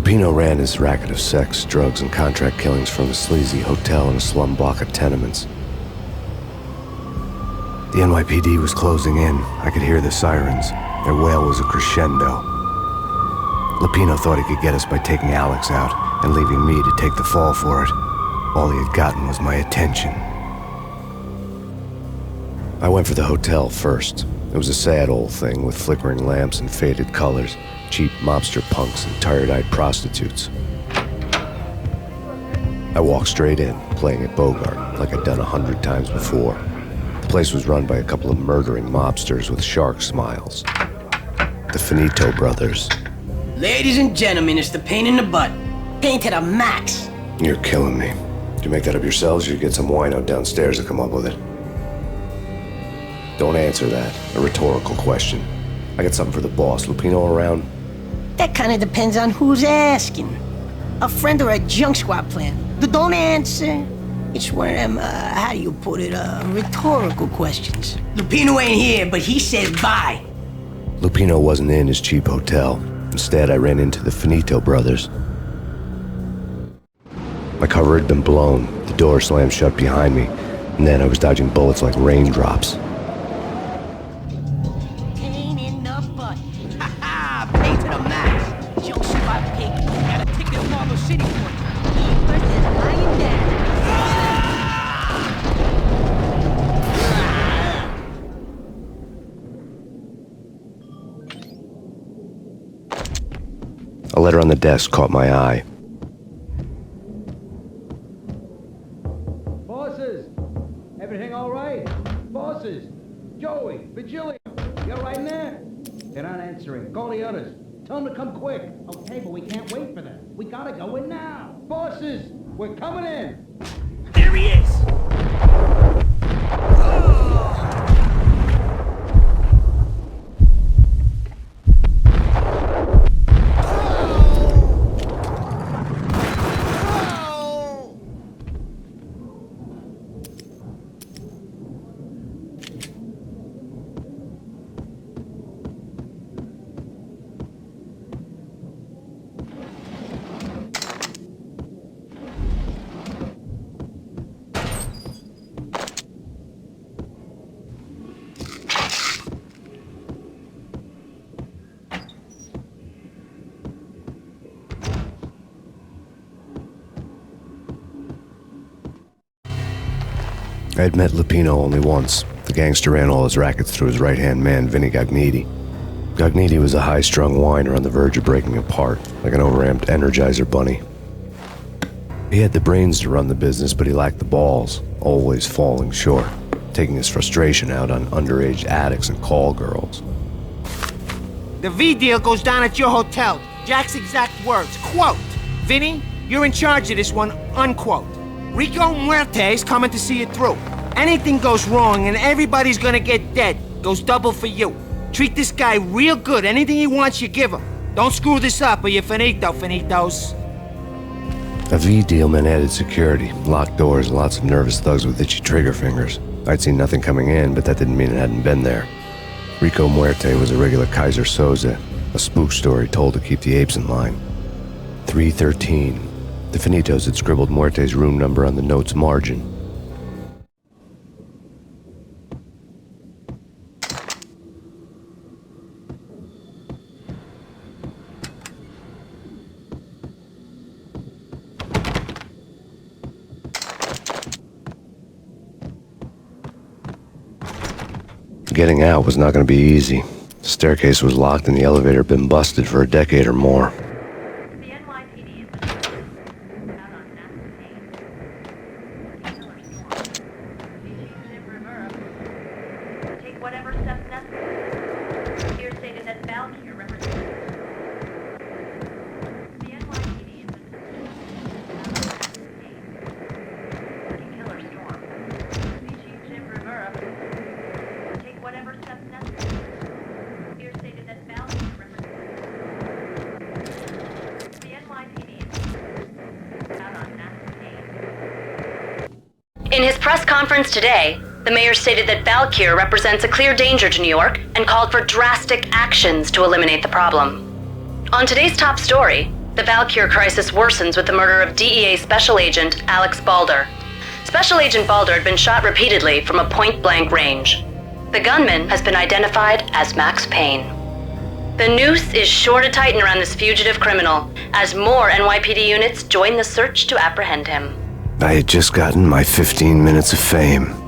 Lupino ran his racket of sex, drugs, and contract killings from a sleazy hotel in a slum block of tenements. The NYPD was closing in. I could hear the sirens. Their wail was a crescendo. Lupino thought he could get us by taking Alex out and leaving me to take the fall for it. All he had gotten was my attention. I went for the hotel first. It was a sad old thing with flickering lamps and faded colors, cheap mobster punks and tired-eyed prostitutes. I walked straight in, playing at Bogart, like I'd done 100 times before. The place was run by a couple of murdering mobsters with shark smiles. The Finito brothers. Ladies and gentlemen, it's the Payne in the butt. Payne to the max. You're killing me. Did you make that up yourselves, or you get some wino downstairs to come up with it? Don't answer that. A rhetorical question. I got something for the boss. Lupino around? That kind of depends on who's asking. A friend or a junk squad plan. Don't answer. It's one of them, how do you put it, rhetorical questions. Lupino ain't here, but he said bye. Lupino wasn't in his cheap hotel. Instead, I ran into the Finito brothers. My cover had been blown. The door slammed shut behind me, and then I was dodging bullets like raindrops. Payne in the butt. Ha ha! Payne to the max. Junk squad pig. Got a ticket to Marble City for you. He versus lying down. A letter on the desk caught my eye. Bosses! Everything all right? Bosses! Joey! Virgilio! You all right in there? They're not answering. Call the others. Tell them to come quick. Okay, but we can't wait for them. We gotta go in now. Bosses! We're coming in! There he is! I had met Lupino only once. The gangster ran all his rackets through his right-hand man, Vinny Gagniti. Gagniti was a high-strung whiner on the verge of breaking apart, like an overamped Energizer bunny. He had the brains to run the business, but he lacked the balls, always falling short, taking his frustration out on underage addicts and call girls. The V deal goes down at your hotel. Jack's exact words, quote, "Vinny, you're in charge of this one," unquote. Rico Muerte's coming to see it through. Anything goes wrong and everybody's gonna get dead. Goes double for you. Treat this guy real good. Anything he wants, you give him. Don't screw this up or you're finito, finitos. A V deal meant added security, locked doors, and lots of nervous thugs with itchy trigger fingers. I'd seen nothing coming in, but that didn't mean it hadn't been there. Rico Muerte was a regular Kaiser Soze, a spook story told to keep the apes in line. 313. The Finitos had scribbled Muerte's room number on the note's margin. Getting out was not going to be easy. The staircase was locked and the elevator had been busted for a decade or more. The NYPD is out on massive Payne. Killer storm. Jim Rivera. Take whatever steps necessary. Here stated that Valkyrie represents the NYPD is out on massive Payne. Killer storm. Jim Rivera. Take whatever steps necessary. Here stated that Valkyrie represents the NYPD is out on massive Payne. In his press conference today, the mayor stated that Valkyrie represents a clear danger to New York and called for drastic actions to eliminate the problem. On today's top story, The Valkyr crisis worsens with the murder of DEA Special Agent Alex Balder. Special Agent Balder had been shot repeatedly from a point-blank range. The gunman has been identified as Max Payne. The noose is sure to tighten around this fugitive criminal as more NYPD units join the search to apprehend him. I had just gotten my 15 minutes of fame.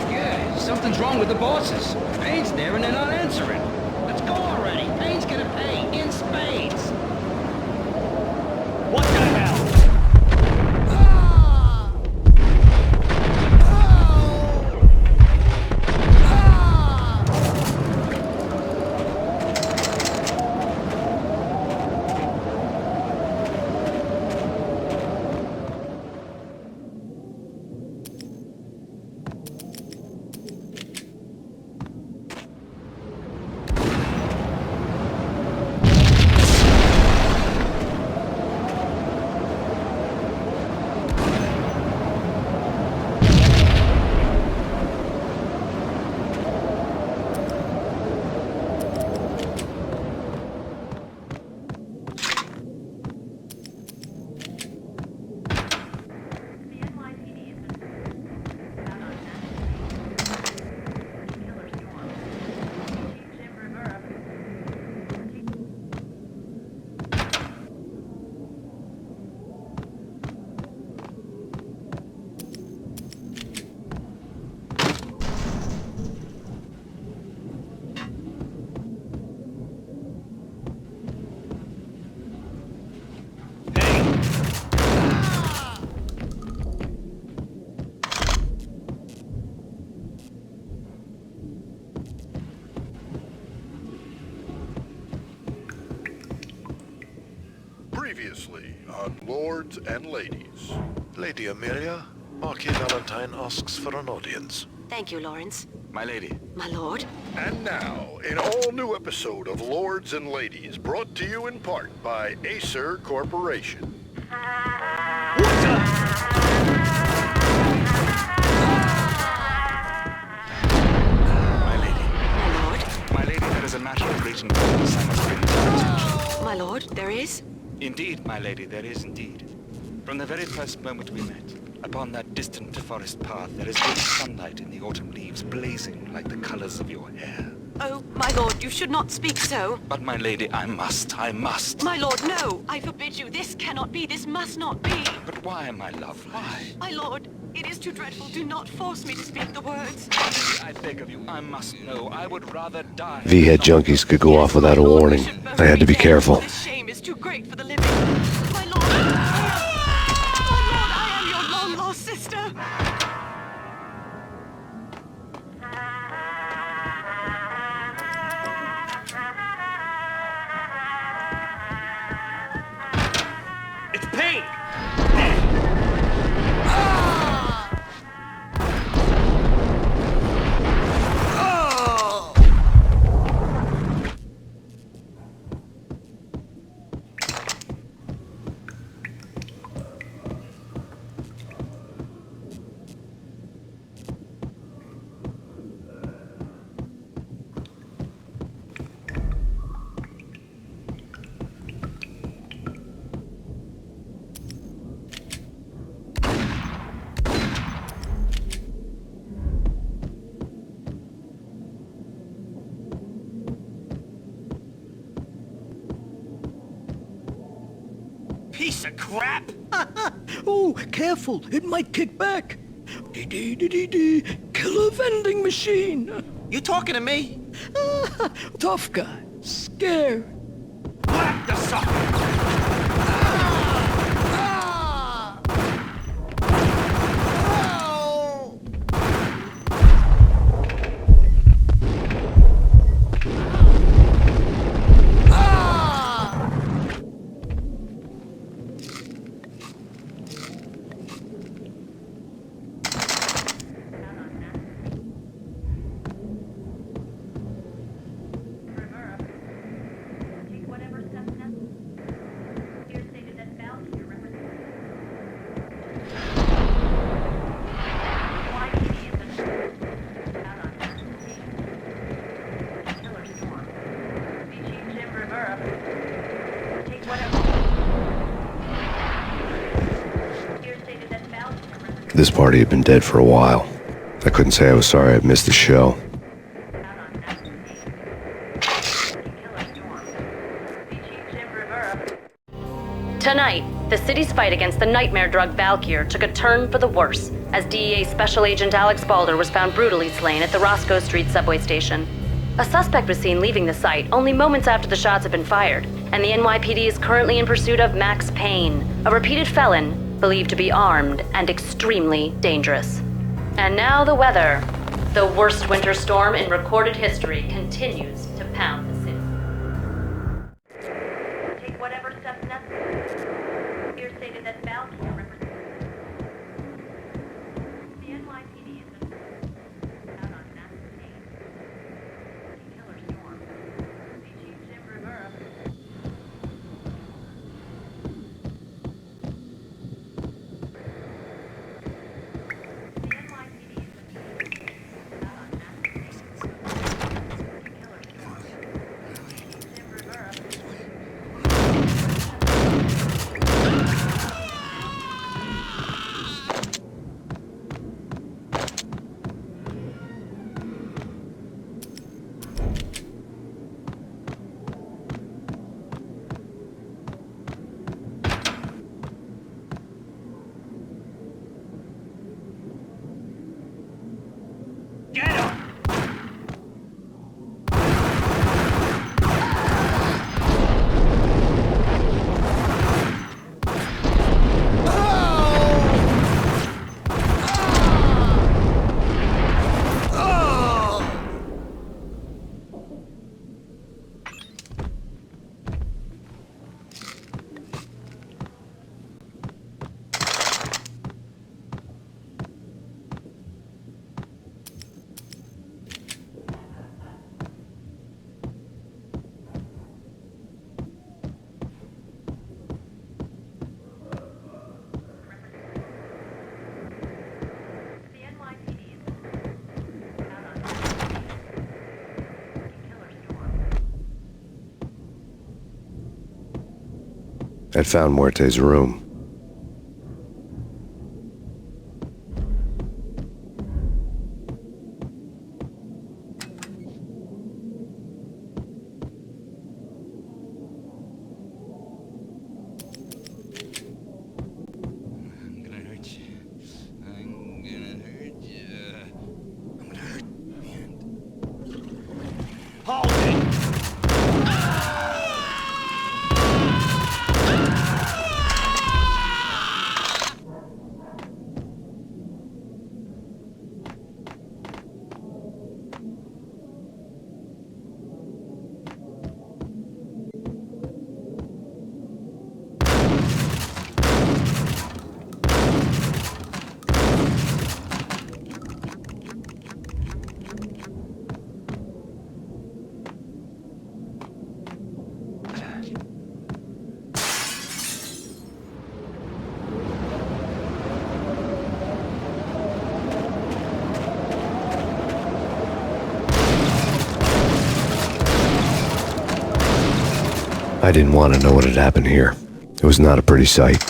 Yeah, something's wrong with the bosses. Payne's there and they're not answering. Let's go already. Payne's gonna pay in spades. What the hell? The NYPD has been found on National Killer Storm. Chief Jim Rivera. Previously on Lords and Ladies. Lady Amelia, Marquis Valentine asks for an audience. Thank you, Lawrence. My lady. My lord. And now, an all-new episode of Lords and Ladies, brought to you in part by Acer Corporation. My lady. My lord. My lady, there is a matter of great importance I must bring to your attention. My lord, there is? Indeed, my lady, there is indeed. From the very first moment we met, upon that distant forest path, there is good sunlight in the autumn leaves blazing like the colors of your hair. Oh, my lord, you should not speak so. But my lady, I must. My lord, no! I forbid you. This cannot be. This must not be. But why, my love, why? My lord, it is too dreadful. Do not force me to speak the words. I beg of you, I must know. I would rather die. V-head junkies could go off without a My lord, warning. we should both I had to be dead. careful. This shame is too great for the living. My lord, I am your long-lost sister. It's Payne! Piece of crap! Oh, careful, it might kick back. Dee-dee-dee-dee-dee, killer vending machine. You talking to me? Tough guy, scared. Whack the sucker! This party had been dead for a while. I couldn't say I was sorry I'd missed the show. Tonight, the city's fight against the nightmare drug Valkyr took a turn for the worse as DEA Special Agent Alex Balder was found brutally slain at the Roscoe Street subway station. A suspect was seen leaving the site only moments after the shots had been fired, and the NYPD is currently in pursuit of Max Payne, a repeated felon believed to be armed and extremely dangerous. And now the weather. The worst winter storm in recorded history continues to pound the city. Take whatever steps necessary. Here stated that Valkyr represents the NYPD has been out on Max Payne. Killer storm. See Chief Jim Rivera. The NYPD has been out on Max Payne. Killer storm. Chief Jim Rivera. The NYPD is out on Max Payne. Killer storm. I'd found Muerte's room. I'm gonna hurt you. I'm gonna hurt you. I'm gonna hurt you. Hold it! I didn't want to know what had happened here. It was not a pretty sight.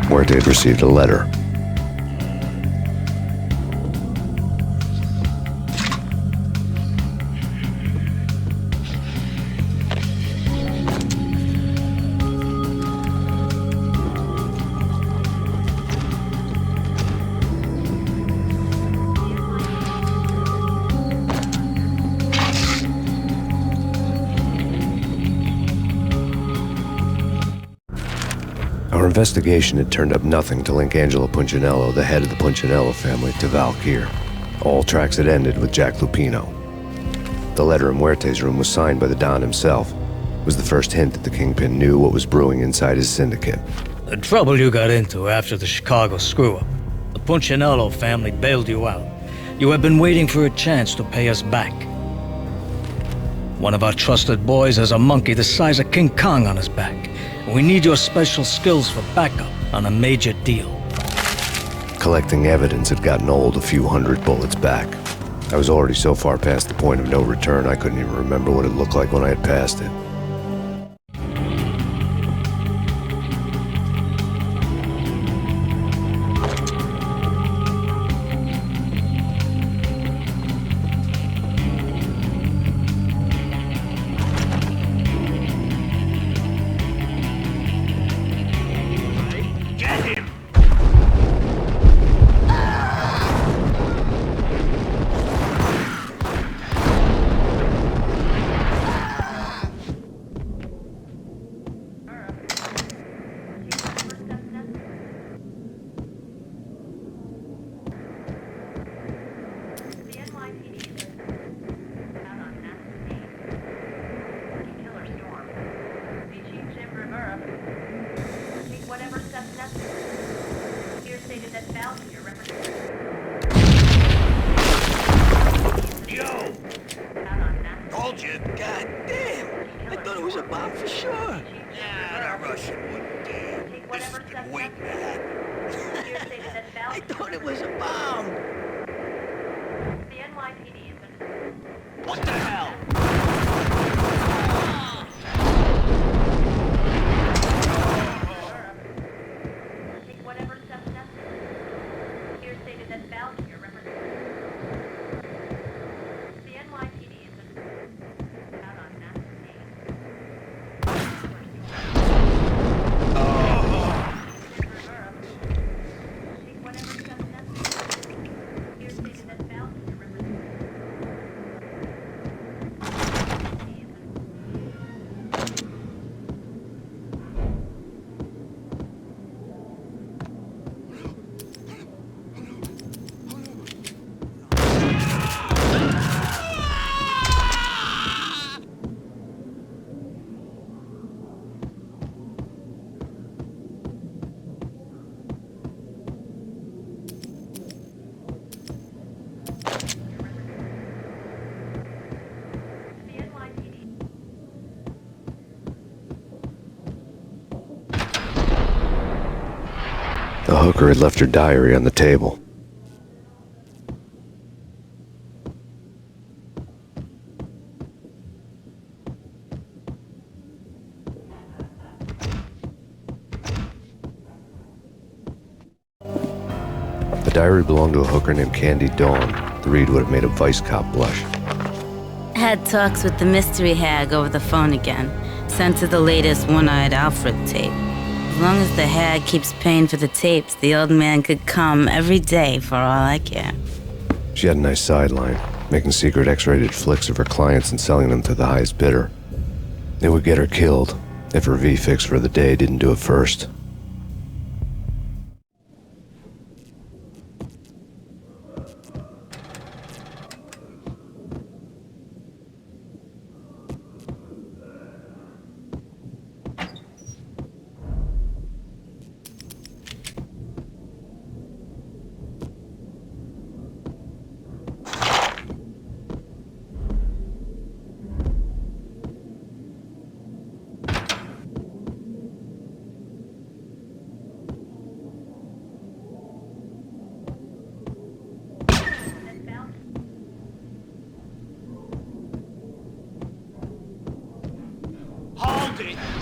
Muerte had received a letter. investigation had turned up nothing to link Angelo Punchinello, the head of the Punchinello family, to Val Kier. All tracks had ended with Jack Lupino. The letter in Muerte's room was signed by the Don himself. It was the first hint that the Kingpin knew what was brewing inside his syndicate. The trouble you got into after the Chicago screw-up. The Punchinello family bailed you out. You have been waiting for a chance to pay us back. One of our trusted boys has a monkey the size of King Kong on his back. We need your special skills for backup on a major deal. Collecting evidence had gotten old a few hundred bullets back. I was already so far past the point of no return I couldn't even remember what it looked like when I had passed it. The hooker had left her diary on the table. The diary belonged to a hooker named Candy Dawn. The read would have made a vice cop blush. Had talks with the mystery hag over the phone again. Sent to the latest One-Eyed Alfred tape. As long as the hag keeps paying for the tapes, the old man could come every day for all I care. She had a nice sideline, making secret X-rated flicks of her clients and selling them to the highest bidder. It would get her killed if her V-fix for the day didn't do it first. Hold it!